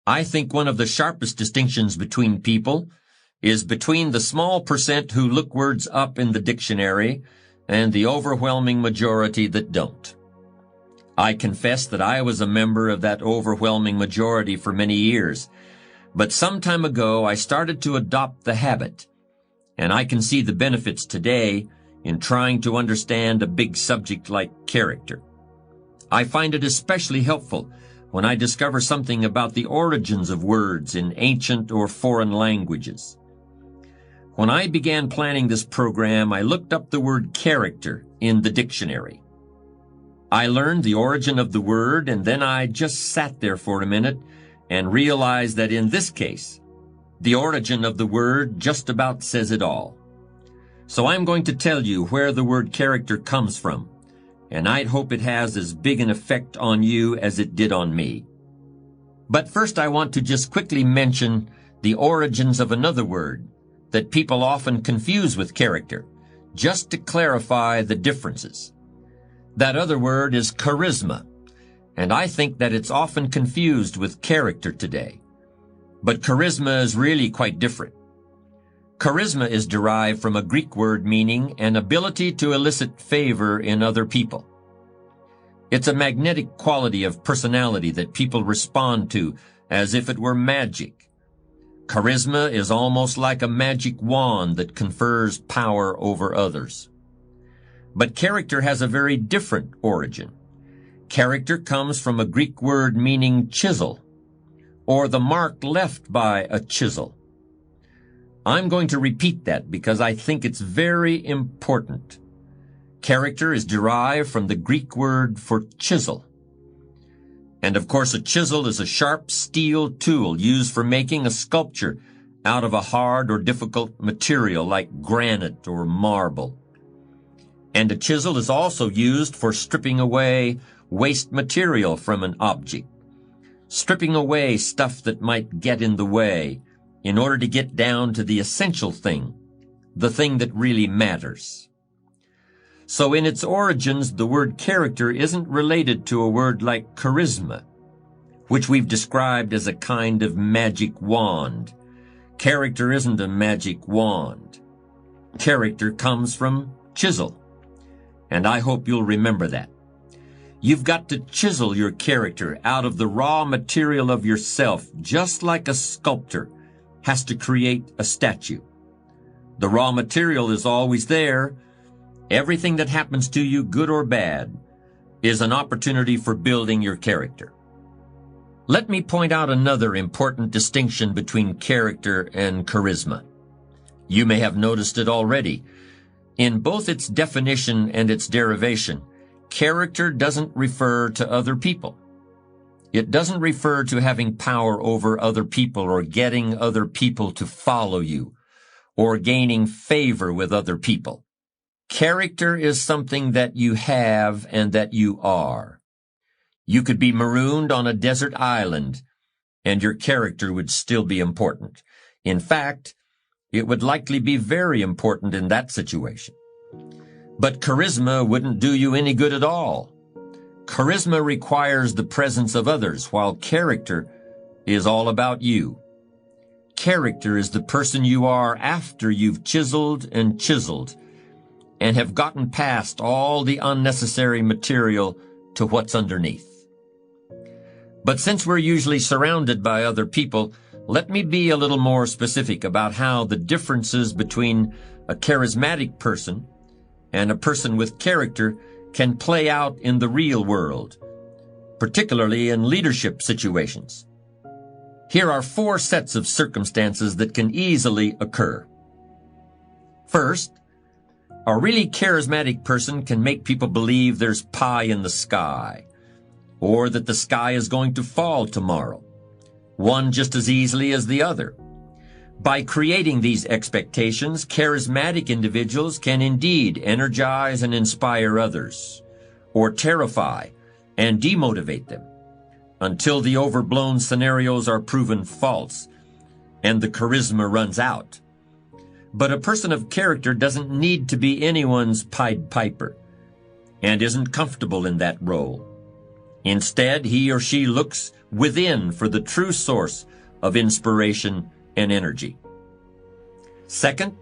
I think one of the sharpest distinctions between people is between the small percent who look words up in the dictionary and the overwhelming majority that don't. I confess that I was a member of that overwhelming majority for many years, but some time ago I started to adopt the habit, and I can see the benefits today in trying to understand a big subject like character. I find it especially helpful when I discover something about the origins of words in ancient or foreign languages. When I began planning this program, I looked up the word character in the dictionary. I learned the origin of the word, and then I just sat there for a minute and realized that in this case, the origin of the word just about says it all. So I'm going to tell you where the word character comes from, and I'd hope it has as big an effect on you as it did on me. But first I want to just quickly mention the origins of another word that people often confuse with character, just to clarify the differences. That other word is charisma, and I think that it's often confused with character today. But charisma is really quite different. Charisma is derived from a Greek word meaning an ability to elicit favor in other people. It's a magnetic quality of personality that people respond to as if it were magic. Charisma is almost like a magic wand that confers power over others. But character has a very different origin. Character comes from a Greek word meaning chisel, or the mark left by a chisel. I'm going to repeat that because I think it's very important. Character is derived from the Greek word for chisel. And of course, a chisel is a sharp steel tool used for making a sculpture out of a hard or difficult material like granite or marble. And a chisel is also used for stripping away waste material from an object, stripping away stuff that might get in the way in order to get down to the essential thing, the thing that really matters. So in its origins, the word character isn't related to a word like charisma, which we've described as a kind of magic wand. Character isn't a magic wand. Character comes from chisel, and I hope you'll remember that. You've got to chisel your character out of the raw material of yourself, just like a sculptor has to create a statue. The raw material is always there. Everything that happens to you, good or bad, is an opportunity for building your character. Let me point out another important distinction between character and charisma. You may have noticed it already. In both its definition and its derivation, character doesn't refer to other people. It doesn't refer to having power over other people or getting other people to follow you or gaining favor with other people. Character is something that you have and that you are. You could be marooned on a desert island, and your character would still be important. In fact, it would likely be very important in that situation. But charisma wouldn't do you any good at all. Charisma requires the presence of others, while character is all about you. Character is the person you are after you've chiseled and have gotten past all the unnecessary material to what's underneath. But since we're usually surrounded by other people, let me be a little more specific about how the differences between a charismatic person and a person with character can play out in the real world, particularly in leadership situations. Here are 4 sets of circumstances that can easily occur. First, a really charismatic person can make people believe there's pie in the sky, or that the sky is going to fall tomorrow, one just as easily as the other. By creating these expectations, charismatic individuals can indeed energize and inspire others, or terrify and demotivate them, until the overblown scenarios are proven false and the charisma runs out. But a person of character doesn't need to be anyone's Pied Piper and isn't comfortable in that role. Instead, he or she looks within for the true source of inspiration and energy. Second,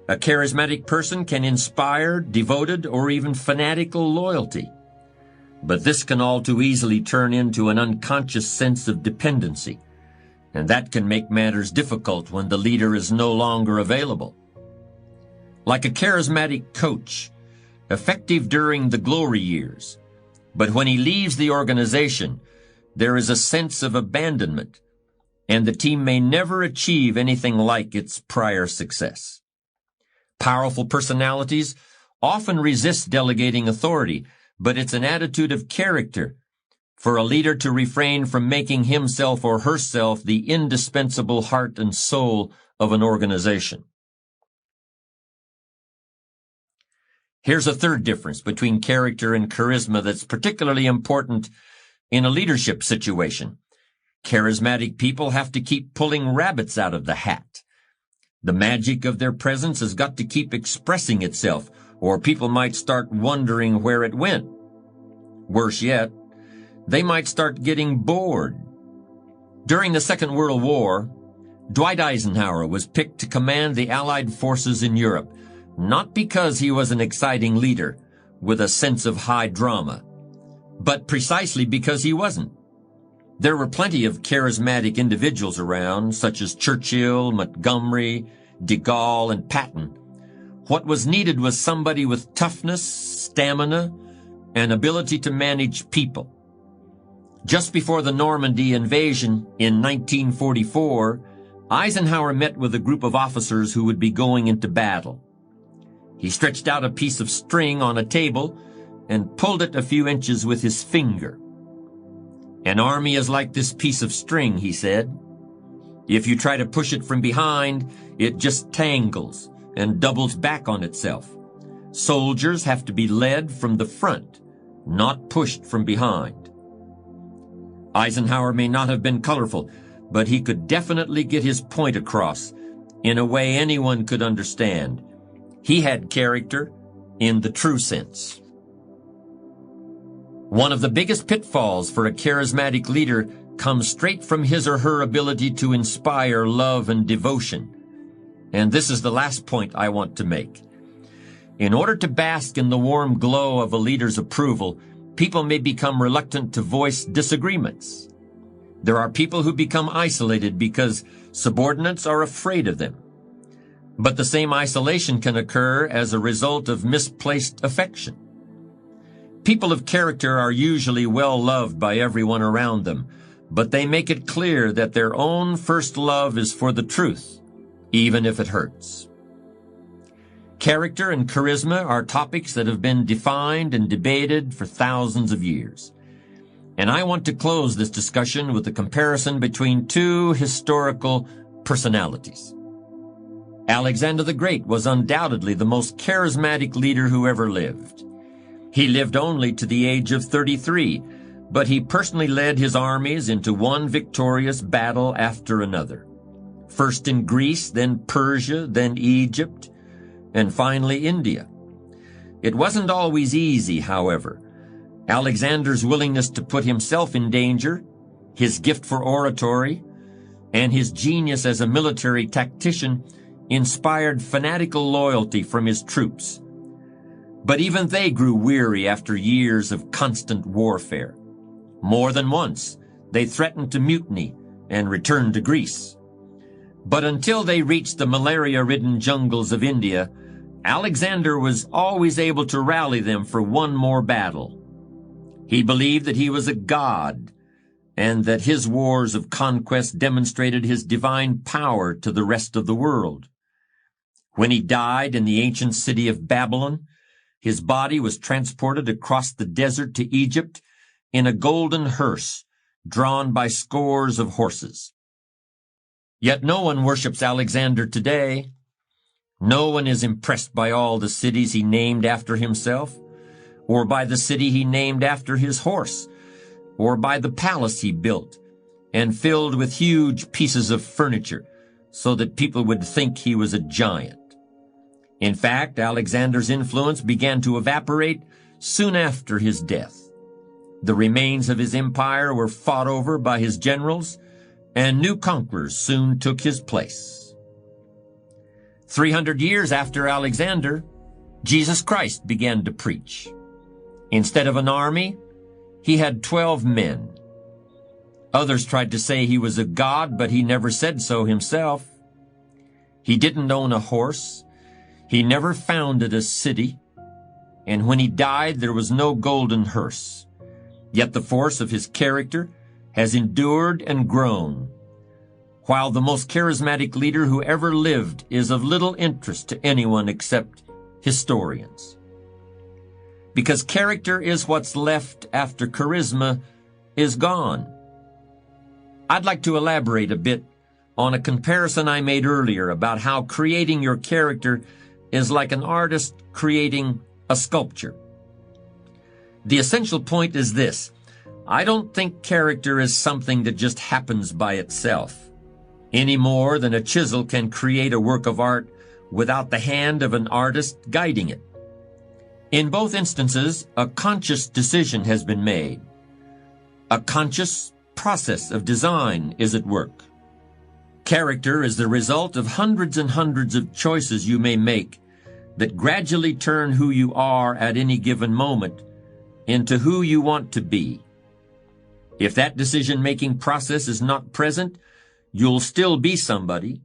a charismatic person can inspire devoted or even fanatical loyalty. But this can all too easily turn into an unconscious sense of dependency, and that can make matters difficult when the leader is no longer available. Like a charismatic coach, effective during the glory years, but when he leaves the organization, there is a sense of abandonment, and the team may never achieve anything like its prior success. Powerful personalities often resist delegating authority, but it's an attitude of character for a leader to refrain from making himself or herself the indispensable heart and soul of an organization. Here's a third difference between character and charisma that's particularly important in a leadership situation. Charismatic people have to keep pulling rabbits out of the hat. The magic of their presence has got to keep expressing itself, or people might start wondering where it went. Worse yet, they might start getting bored. During the Second World War, Dwight Eisenhower was picked to command the Allied forces in Europe, not because he was an exciting leader with a sense of high drama, but precisely because he wasn't. There were plenty of charismatic individuals around, such as Churchill, Montgomery, de Gaulle, and Patton. What was needed was somebody with toughness, stamina, and ability to manage people. Just before the Normandy invasion in 1944, Eisenhower met with a group of officers who would be going into battle. He stretched out a piece of string on a table and pulled it a few inches with his finger. "An army is like this piece of string," he said. "If you try to push it from behind, it just tangles and doubles back on itself. Soldiers have to be led from the front, not pushed from behind." Eisenhower may not have been colorful, but he could definitely get his point across in a way anyone could understand. He had character in the true sense. One of the biggest pitfalls for a charismatic leader comes straight from his or her ability to inspire love and devotion. And this is the last point I want to make. In order to bask in the warm glow of a leader's approval, people may become reluctant to voice disagreements. There are people who become isolated because subordinates are afraid of them. But the same isolation can occur as a result of misplaced affection. People of character are usually well loved by everyone around them, but they make it clear that their own first love is for the truth, even if it hurts. Character and charisma are topics that have been defined and debated for thousands of years. And I want to close this discussion with a comparison between two historical personalities. Alexander the Great was undoubtedly the most charismatic leader who ever lived. He lived only to the age of 33, but he personally led his armies into one victorious battle after another. First in Greece, then Persia, then Egypt, and finally India. It wasn't always easy, however. Alexander's willingness to put himself in danger, his gift for oratory, and his genius as a military tactician inspired fanatical loyalty from his troops. But even they grew weary after years of constant warfare. More than once, they threatened to mutiny and return to Greece. But until they reached the malaria-ridden jungles of India, Alexander was always able to rally them for one more battle. He believed that he was a god, and that his wars of conquest demonstrated his divine power to the rest of the world. When he died in the ancient city of Babylon, his body was transported across the desert to Egypt in a golden hearse drawn by scores of horses. Yet no one worships Alexander today. No one is impressed by all the cities he named after himself, or by the city he named after his horse, or by the palace he built and filled with huge pieces of furniture so that people would think he was a giant. In fact, Alexander's influence began to evaporate soon after his death. The remains of his empire were fought over by his generals, and new conquerors soon took his place. 300 years after Alexander, Jesus Christ began to preach. Instead of an army, he had 12 men. Others tried to say he was a god, but he never said so himself. He didn't own a horse. He never founded a city. And when he died, there was no golden hearse. Yet the force of his character has endured and grown, while the most charismatic leader who ever lived is of little interest to anyone except historians. Because character is what's left after charisma is gone. I'd like to elaborate a bit on a comparison I made earlier about how creating your character is like an artist creating a sculpture. The essential point is this: I don't think character is something that just happens by itself, any more than a chisel can create a work of art without the hand of an artist guiding it. In both instances, a conscious decision has been made. A conscious process of design is at work. Character is the result of hundreds and hundreds of choices you may make that gradually turn who you are at any given moment into who you want to be. If that decision-making process is not present, you'll still be somebody.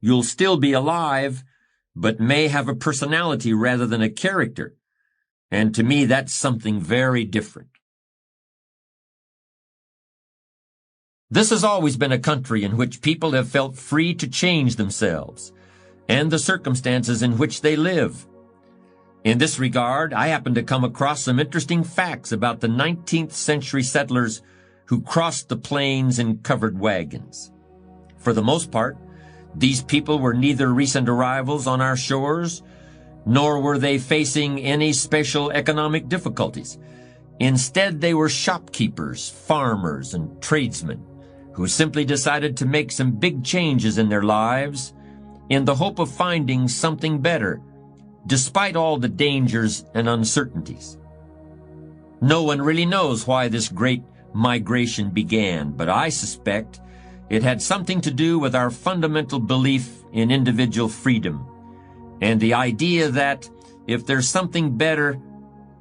You'll still be alive, but may have a personality rather than a character. And to me, that's something very different. This has always been a country in which people have felt free to change themselves and the circumstances in which they live. In this regard, I happen to come across some interesting facts about the 19th century settlers who crossed the plains in covered wagons. For the most part, these people were neither recent arrivals on our shores, nor were they facing any special economic difficulties. Instead, they were shopkeepers, farmers, and tradesmen who simply decided to make some big changes in their lives in the hope of finding something better, despite all the dangers and uncertainties. No one really knows why this great migration began, but I suspect it had something to do with our fundamental belief in individual freedom and the idea that if there's something better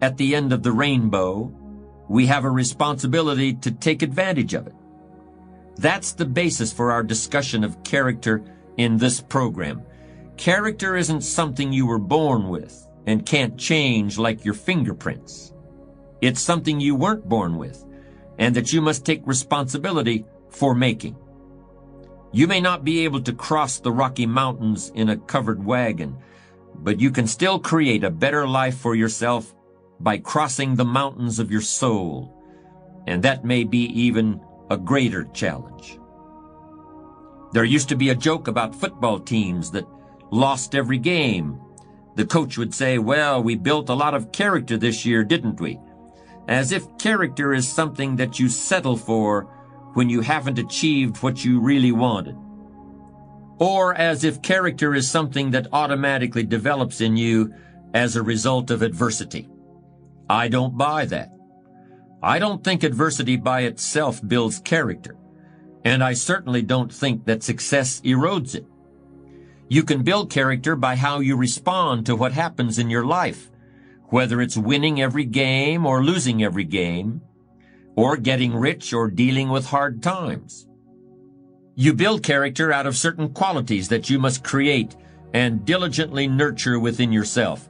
at the end of the rainbow, we have a responsibility to take advantage of it. That's the basis for our discussion of character in this program. Character isn't something you were born with and can't change like your fingerprints. It's something you weren't born with and that you must take responsibility for making. You may not be able to cross the Rocky Mountains in a covered wagon, but you can still create a better life for yourself by crossing the mountains of your soul, and that may be even a greater challenge. There used to be a joke about football teams that lost every game. The coach would say, "Well, we built a lot of character this year, didn't we?" As if character is something that you settle for when you haven't achieved what you really wanted. Or as if character is something that automatically develops in you as a result of adversity. I don't buy that. I don't think adversity by itself builds character, and I certainly don't think that success erodes it. You can build character by how you respond to what happens in your life, whether it's winning every game or losing every game, or getting rich or dealing with hard times. You build character out of certain qualities that you must create and diligently nurture within yourself,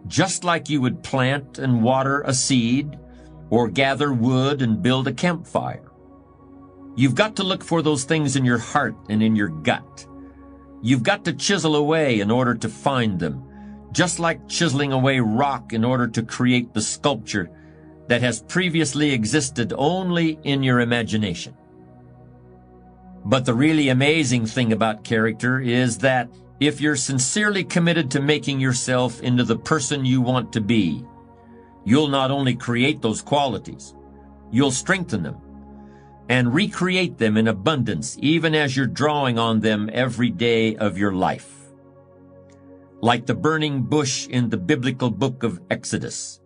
just like you would plant and water a seed or gather wood and build a campfire. You've got to look for those things in your heart and in your gut. You've got to chisel away in order to find them, just like chiseling away rock in order to create the sculpture that has previously existed only in your imagination. But the really amazing thing about character is that if you're sincerely committed to making yourself into the person you want to be, you'll not only create those qualities, you'll strengthen them and recreate them in abundance even as you're drawing on them every day of your life. Like the burning bush in the biblical book of Exodus,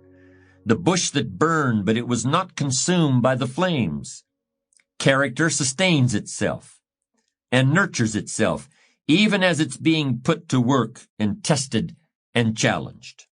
the bush that burned, but it was not consumed by the flames. Character sustains itself and nurtures itself, even as it's being put to work and tested and challenged.